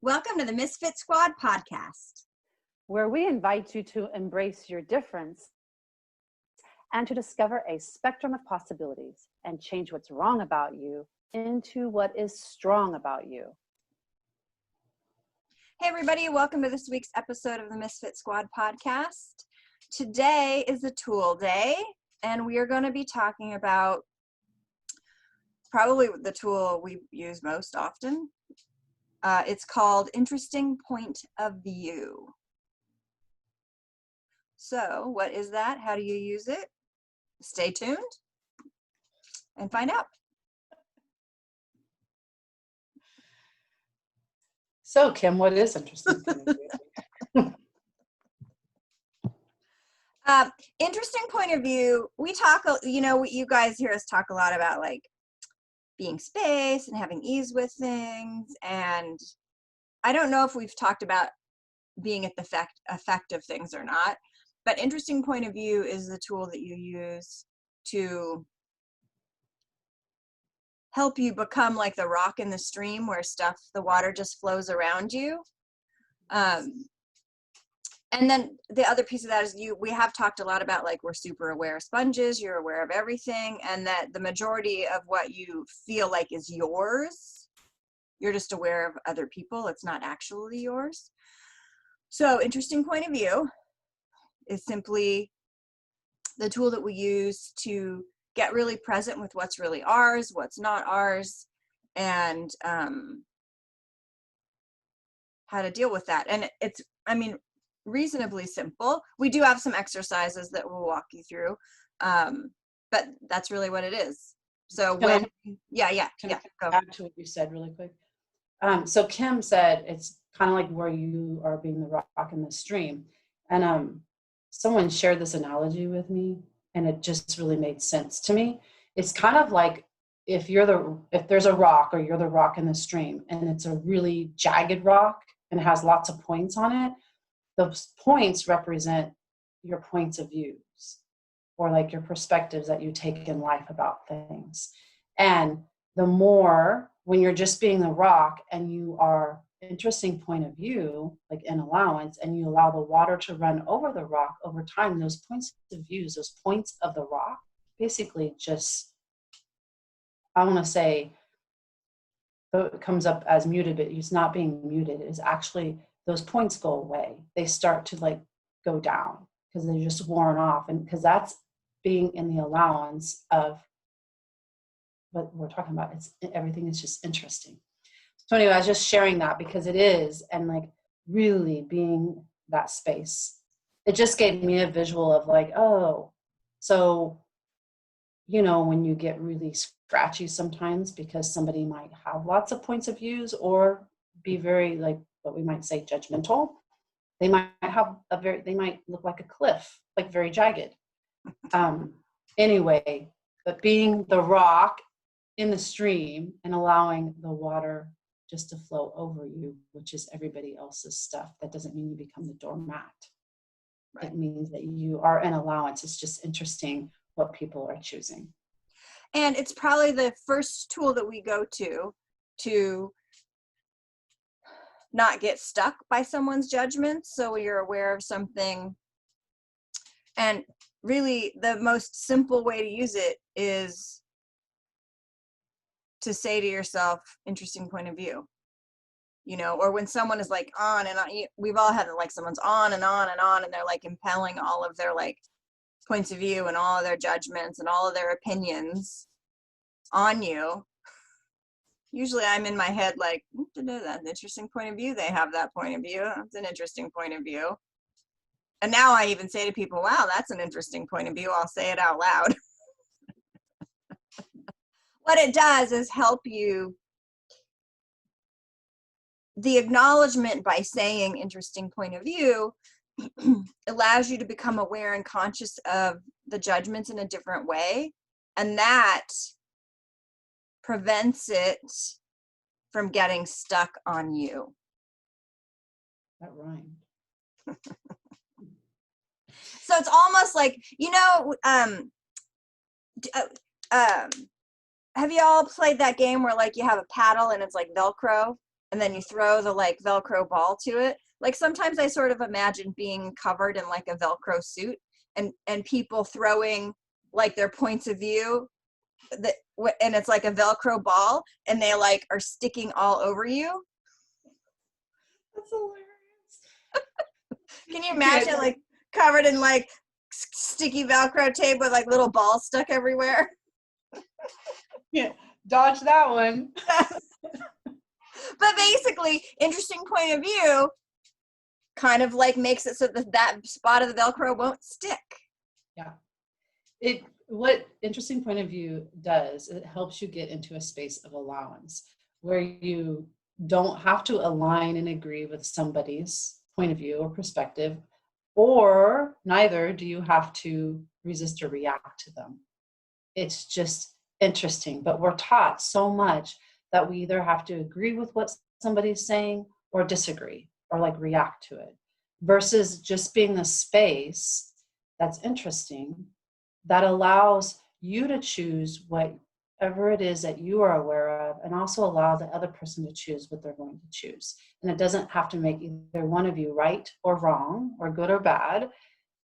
Welcome to the Misfit Squad Podcast, where we invite you to embrace your difference and to discover a spectrum of possibilities and change what's wrong about you into what is strong about you. Hey everybody, welcome to this week's episode of the Misfit Squad Podcast. Today is a tool day, and we are going to be talking about probably the tool we use most often. It's called Interesting Point of View. So, what is that? How do you use it? Stay tuned and find out. So, Kim, what is interesting point of view? Interesting point of view. We talk, you guys hear us talk a lot about like being space and having ease with things. And I don't know if we've talked about being at the effect of things or not, but interesting point of view is the tool that you use to help you become like the rock in the stream where the water just flows around you. And then the other piece of that is we have talked a lot about like we're super aware sponges, you're aware of everything, and that the majority of what you feel like is yours, you're just aware of other people, it's not actually yours. So interesting point of view is simply the tool that we use to get really present with what's really ours, what's not ours, and how to deal with that. And it's, reasonably simple. We do have some exercises that we'll walk you through, but that's really what it is. So Can I add to what you said really quick? So Kim said it's kind of like where you are being the rock in the stream, and someone shared this analogy with me, and it just really made sense to me. It's kind of like if there's a rock, or you're the rock in the stream, and it's a really jagged rock and it has lots of points on it. Those points represent your points of views, or like your perspectives that you take in life about things. And the more, when you're just being the rock and you are interesting point of view, like in allowance, and you allow the water to run over the rock over time, those points of views, those points of the rock, basically just, I want to say, it comes up as muted, but it's not being muted. It's actually, those points go away. They start to like go down because they're just worn off. And because that's being in the allowance of what we're talking about. Everything is just interesting. So anyway, I was just sharing that because it is, and like really being that space. It just gave me a visual of like, oh, so, when you get really scratchy sometimes because somebody might have lots of points of views or be very like what we might say judgmental, they might look like a cliff, like very jagged. Anyway, but being the rock in the stream and allowing the water just to flow over you, which is everybody else's stuff. That doesn't mean you become the doormat. Right. It means that you are an allowance. It's just interesting what people are choosing. And it's probably the first tool that we go to not get stuck by someone's judgment. So you're aware of something. And really the most simple way to use it is to say to yourself, interesting point of view, or when someone is like on and on, we've all had like someone's on and on and on, and they're like impelling all of their like points of view and all of their judgments and all of their opinions on you. Usually I'm in my head like, that's an interesting point of view. They have that point of view. That's an interesting point of view. And now I even say to people, wow, that's an interesting point of view. I'll say it out loud. What it does is help you. The acknowledgement by saying interesting point of view allows you to become aware and conscious of the judgments in a different way. And that prevents it from getting stuck on you. That rhymed. So it's almost like, have you all played that game where like you have a paddle and it's like Velcro and then you throw the like Velcro ball to it. Like sometimes I sort of imagine being covered in like a Velcro suit and people throwing like their points of view that, and it's like a Velcro ball and they like are sticking all over you. That's hilarious. Can you imagine like covered in like sticky Velcro tape with like little balls stuck everywhere? Yeah, dodge that one. But basically, interesting point of view kind of like makes it so that that spot of the Velcro won't stick. Yeah. What interesting point of view does, it helps you get into a space of allowance where you don't have to align and agree with somebody's point of view or perspective, or neither do you have to resist or react to them. It's just interesting, but we're taught so much that we either have to agree with what somebody's saying or disagree or like react to it, versus just being a space that's interesting, that allows you to choose whatever it is that you are aware of, and also allow the other person to choose what they're going to choose. And it doesn't have to make either one of you right or wrong or good or bad.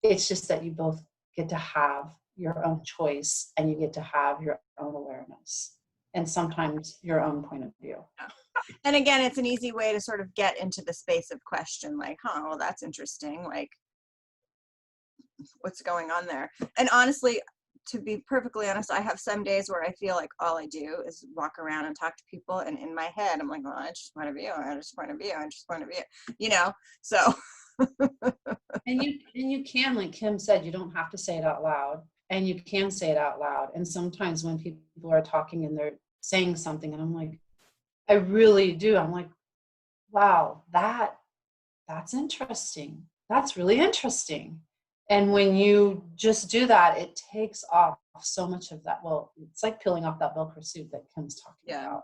It's just that you both get to have your own choice and you get to have your own awareness and sometimes your own point of view. And again, it's an easy way to sort of get into the space of question, like, well, that's interesting. Like, what's going on there? And honestly, to be perfectly honest, I have some days where I feel like all I do is walk around and talk to people. And in my head, I'm like, well, I just point of view, I just point of view, I just point of view, so. And you can, like Kim said, you don't have to say it out loud, and you can say it out loud. And sometimes when people are talking and they're saying something and I'm like, I really do. I'm like, wow, that's interesting. That's really interesting. And when you just do that, it takes off so much of that. Well, it's like peeling off that Velcro suit that Kim's talking about.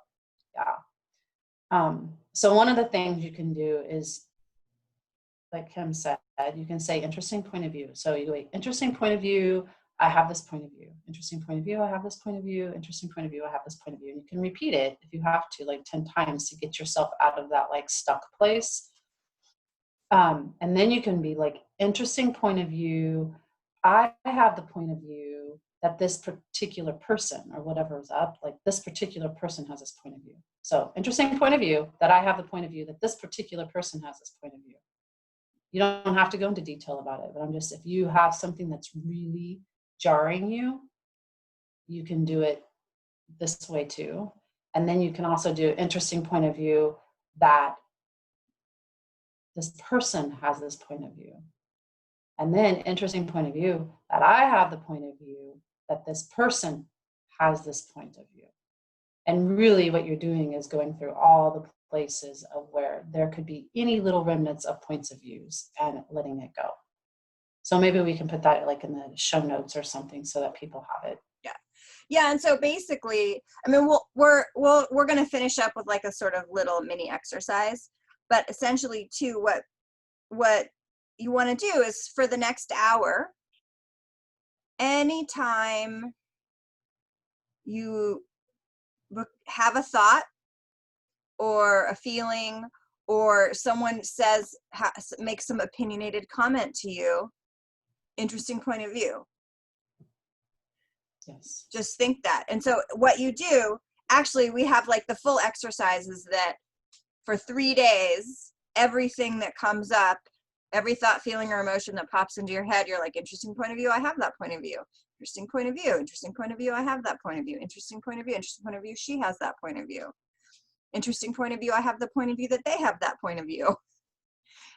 Yeah. So one of the things you can do is, like Kim said, you can say interesting point of view. So you go, interesting point of view, I have this point of view. Interesting point of view, I have this point of view. Interesting point of view, I have this point of view. And you can repeat it if you have to, like 10 times to get yourself out of that like stuck place. And then you can be like, interesting point of view, I have the point of view that this particular person or whatever is up, like this particular person has this point of view. So interesting point of view that I have the point of view that this particular person has this point of view. You don't have to go into detail about it, but if you have something that's really jarring you, you can do it this way too. And then you can also do interesting point of view that this person has this point of view. And then interesting point of view that I have the point of view that this person has this point of view. And really what you're doing is going through all the places of where there could be any little remnants of points of views and letting it go. So maybe we can put that like in the show notes or something so that people have it. Yeah. And so basically, I mean, we're going to finish up with like a sort of little mini exercise, but essentially too, what you want to do is for the next hour, anytime you have a thought or a feeling or someone makes some opinionated comment to you, interesting point of view. Yes. Just think that. And so what you do, actually, we have like the full exercises that for 3 days, everything that comes up, every thought, feeling, or emotion that pops into your head, you're like, interesting point of view, I have that point of view. Interesting point of view. Interesting point of view, I have that point of view. Interesting point of view. Interesting point of view, she has that point of view. Interesting point of view, I have the point of view that they have that point of view.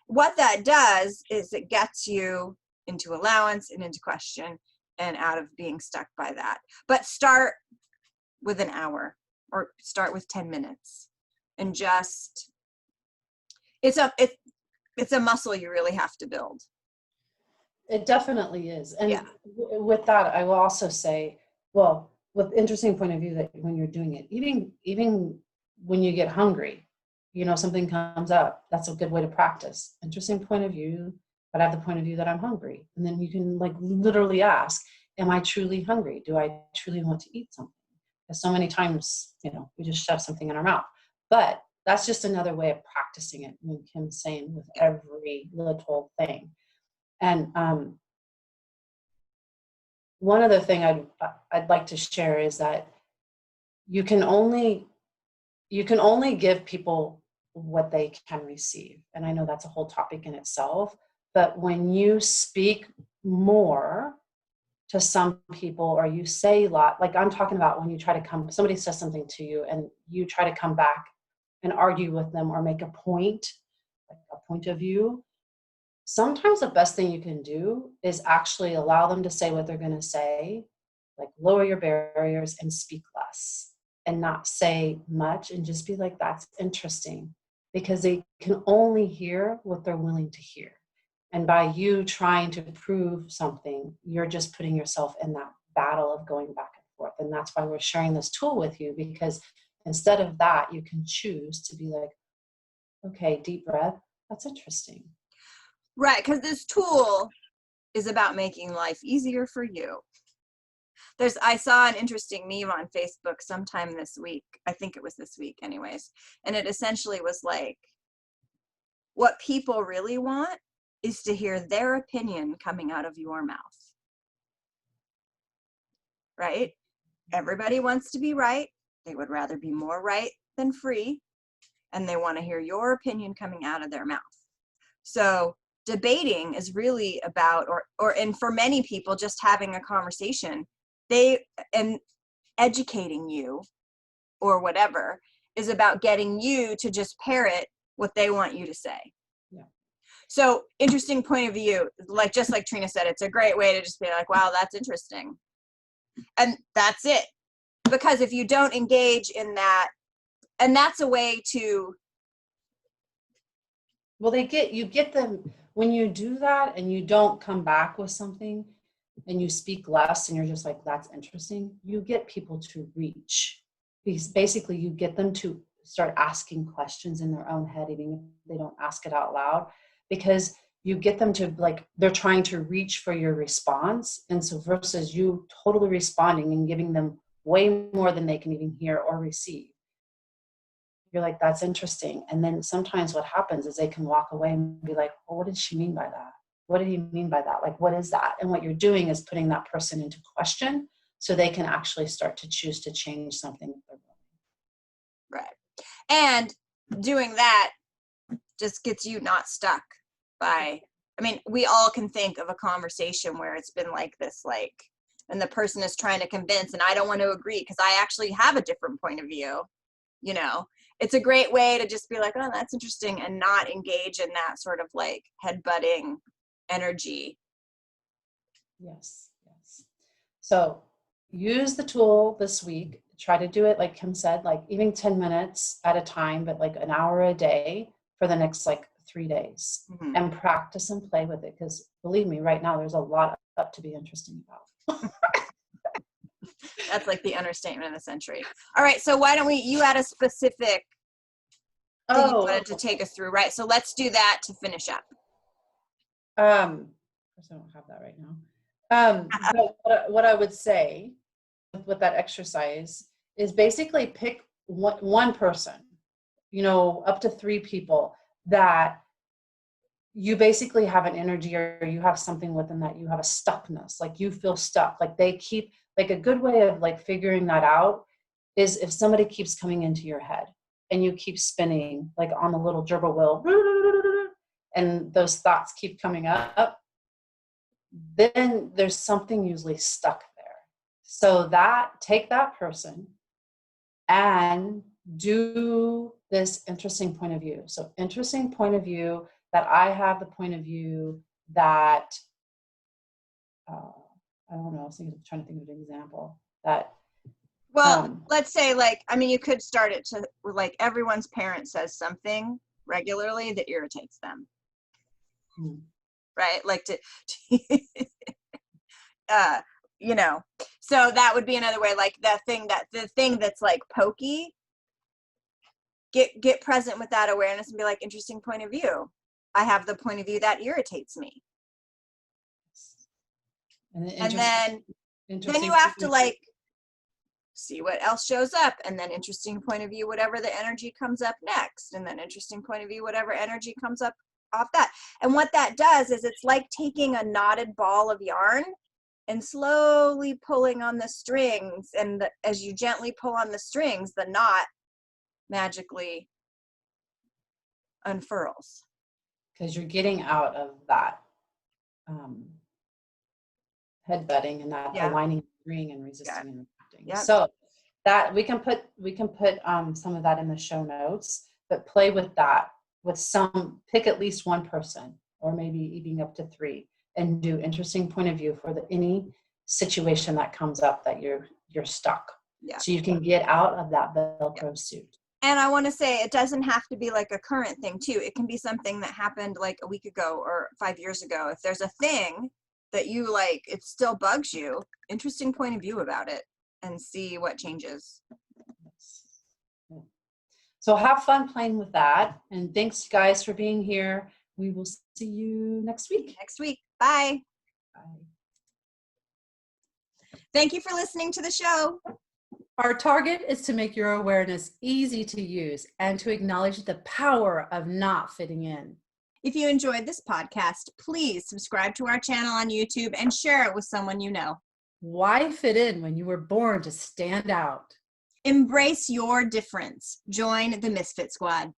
What that does is it gets you into allowance and into question and out of being stuck by that. But start with an hour or start with 10 minutes and just, it's a muscle you really have to build. It definitely is. And yeah. With that, I will also say, well, with interesting point of view that when you're doing it, even when you get hungry, something comes up, that's a good way to practice. Interesting point of view, but I have the point of view that I'm hungry. And then you can like literally ask, am I truly hungry? Do I truly want to eat something? Because so many times, we just shove something in our mouth. But that's just another way of practicing it, when Kim's saying with every little thing. And one other thing I'd like to share is that you can only give people what they can receive. And I know that's a whole topic in itself, but when you speak more to some people, or you say a lot, like I'm talking about when you try to somebody says something to you and you try to come back and argue with them or make a point, like a point of view, sometimes the best thing you can do is actually allow them to say what they're going to say, like lower your barriers and speak less and not say much, and just be like, that's interesting, because they can only hear what they're willing to hear. And by you trying to prove something, you're just putting yourself in that battle of going back and forth. And that's why we're sharing this tool with you, because instead of that, you can choose to be like, okay, deep breath, that's interesting. Right, because this tool is about making life easier for you. I saw an interesting meme on Facebook sometime this week. I think it was this week anyways. And it essentially was like, what people really want is to hear their opinion coming out of your mouth. Right? Everybody wants to be right. They would rather be more right than free. And they want to hear your opinion coming out of their mouth. So debating is really about, and for many people, just having a conversation, and educating you or whatever is about getting you to just parrot what they want you to say. Yeah. So interesting point of view, just like Trina said, it's a great way to just be like, wow, that's interesting. And that's it. Because if you don't engage in that, and that's a way to, well, you get them when you do that and you don't come back with something and you speak less and you're just like, that's interesting, you get people to reach. Because basically you get them to start asking questions in their own head, even if they don't ask it out loud, because you get them to, like, they're trying to reach for your response. And so versus you totally responding and giving them way more than they can even hear or receive, you're like, that's interesting. And then sometimes what happens is they can walk away and be like, well, what did she mean by that? What did he mean by that? Like, what is that? And what you're doing is putting that person into question so they can actually start to choose to change something. right. And doing that just gets you not stuck by, I mean, we all can think of a conversation where it's been like this, like, and the person is trying to convince, and I don't want to agree because I actually have a different point of view. You know, it's a great way to just be like, oh, that's interesting, and not engage in that sort of like headbutting energy. Yes. So use the tool this week. Try to do it, like Kim said, like even 10 minutes at a time, but like an hour a day for the next like 3 days, and practice and play with it. Because believe me, right now, there's a lot up to be interesting about. That's like the understatement of the century. All right, so why don't you had a specific thing you wanted to take us through, right? So let's do that to finish up. Of course, I don't have that right now. But what I would say with that exercise is basically pick one person, up to 3 people that you basically have an energy, or you have something within that you have a stuckness, like you feel stuck, like they keep, like a good way of like figuring that out is if somebody keeps coming into your head and you keep spinning like on the little gerbil wheel, and those thoughts keep coming up, then there's something usually stuck there. So take that person and do this interesting point of view. So interesting point of view that I have the point of view that, I don't know, I'm trying to think of an example that. Well, let's say you could start it to like everyone's parent says something regularly that irritates them. Right? Like so that would be another way, like the thing that's like pokey, get present with that awareness and be like, interesting point of view. I have the point of view that irritates me. And then you have to like see what else shows up, and then interesting point of view, whatever the energy comes up next, and then interesting point of view, whatever energy comes up off that. And what that does is it's like taking a knotted ball of yarn and slowly pulling on the strings, and as you gently pull on the strings, the knot magically unfurls. Because you're getting out of that headbutting and that aligning, agreeing, and resisting and reacting. Yep. So that we can put some of that in the show notes, but play with that with pick at least one person, or maybe even up to 3, and do interesting point of view for any situation that comes up that you're stuck. Yeah. So you can get out of that Velcro suit. And I want to say, it doesn't have to be like a current thing too. It can be something that happened like a week ago or 5 years ago. If there's a thing that you like, it still bugs you, interesting point of view about it and see what changes. So have fun playing with that. And thanks guys for being here. We will see you next week. Bye. Bye. Thank you for listening to the show. Our target is to make your awareness easy to use and to acknowledge the power of not fitting in. If you enjoyed this podcast, please subscribe to our channel on YouTube and share it with someone you know. Why fit in when you were born to stand out? Embrace your difference. Join the Misfit Squad.